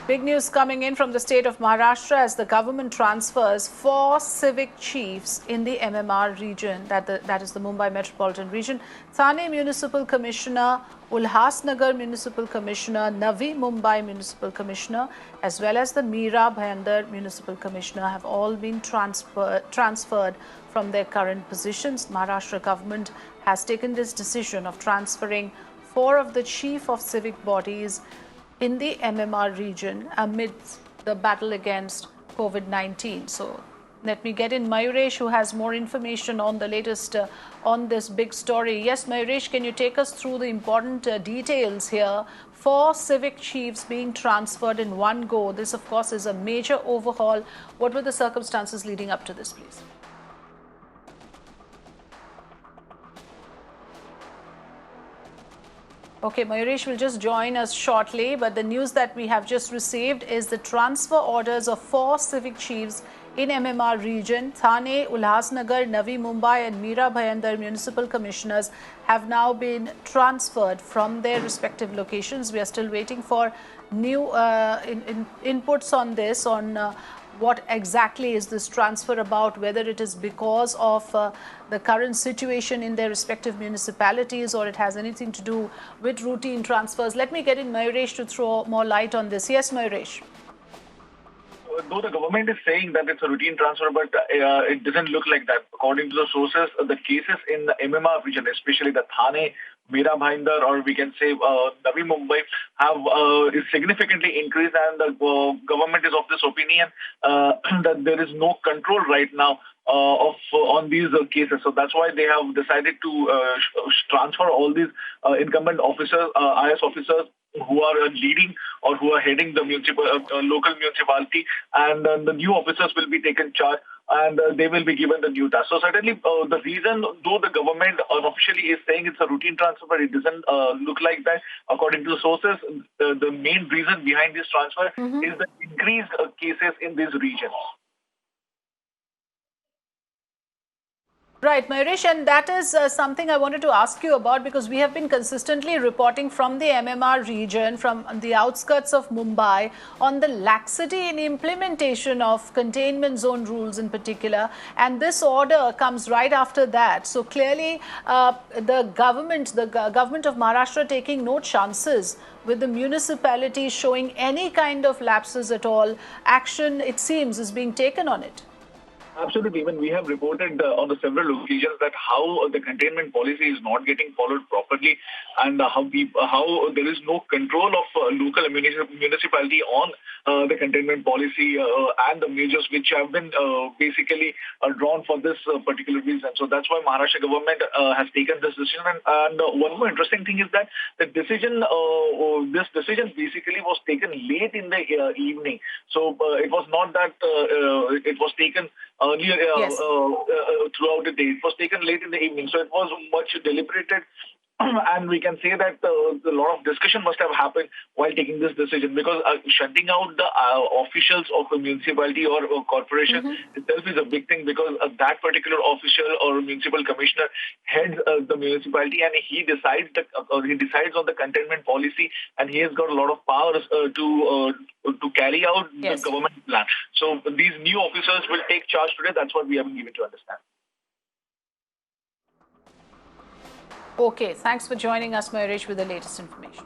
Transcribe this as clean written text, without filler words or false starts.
Big news coming in from the state of Maharashtra as the government transfers 4 civic chiefs in the MMR region, that is the Mumbai Metropolitan Region. Thane Municipal Commissioner, Ulhasnagar Municipal Commissioner, Navi Mumbai Municipal Commissioner, as well as the Mira Bhayandar Municipal Commissioner have all been transferred from their current positions. Maharashtra government has taken this decision of transferring 4 of the chief of civic bodies in the MMR region amidst the battle against COVID-19. So let me get in Mayuresh, who has more information on the latest on this big story. Yes, Mayuresh, can you take us through the important details here? 4 civic chiefs being transferred in one go. This, of course, is a major overhaul. What were the circumstances leading up to this, please? Okay, Mayuresh will just join us shortly, but the news that we have just received is the transfer orders of 4 civic chiefs in MMR region. Thane, Ulhasnagar, Navi Mumbai and Mira Bhayandar municipal commissioners have now been transferred from their respective locations. We are still waiting for new inputs on this, on what exactly is this transfer about, whether it is because of the current situation in their respective municipalities or it has anything to do with routine transfers. Let me get in Mayuresh to throw more light on this. Yes, Mayuresh. Though the government is saying that it's a routine transfer, but it doesn't look like that. According to the sources, the cases in the MMR region, especially the Thane, Mira Bhayandar, or we can say Navi Mumbai, have is significantly increased, and the government is of this opinion that there is no control right now on these cases. So that's why they have decided to transfer all these incumbent officers, IS officers, who are leading or who are heading the local municipality, and the new officers will be taken charge and they will be given the new task. So certainly the reason, though the government unofficially is saying it's a routine transfer, it doesn't look like that. According to sources, the main reason behind this transfer is the increased cases in these regions. Right, Mayuresh, and that is something I wanted to ask you about, because we have been consistently reporting from the MMR region, from the outskirts of Mumbai, on the laxity in implementation of containment zone rules in particular, and this order comes right after that. So clearly the government of Maharashtra taking no chances with the municipalities showing any kind of lapses at all. Action, it seems, is being taken on it. Absolutely. Even we have reported on the several occasions that how the containment policy is not getting followed properly, and how there is no control of local municipality on the containment policy and the measures which have been basically drawn for this particular reason. So that's why Maharashtra government has taken this decision. And one more interesting thing is that the decision, this decision basically was taken late in the evening. So it was not that it was taken earlier throughout the day. It was taken late in the evening, so it was much deliberated. And we can say that a lot of discussion must have happened while taking this decision, because shutting out the officials of a municipality or a corporation itself is a big thing, because that particular official or municipal commissioner heads the municipality, and he decides on the containment policy, and he has got a lot of powers to carry out the government plan. So these new officers will take charge today. That's what we have been given to understand. Okay, thanks for joining us, Mayuresh, with the latest information.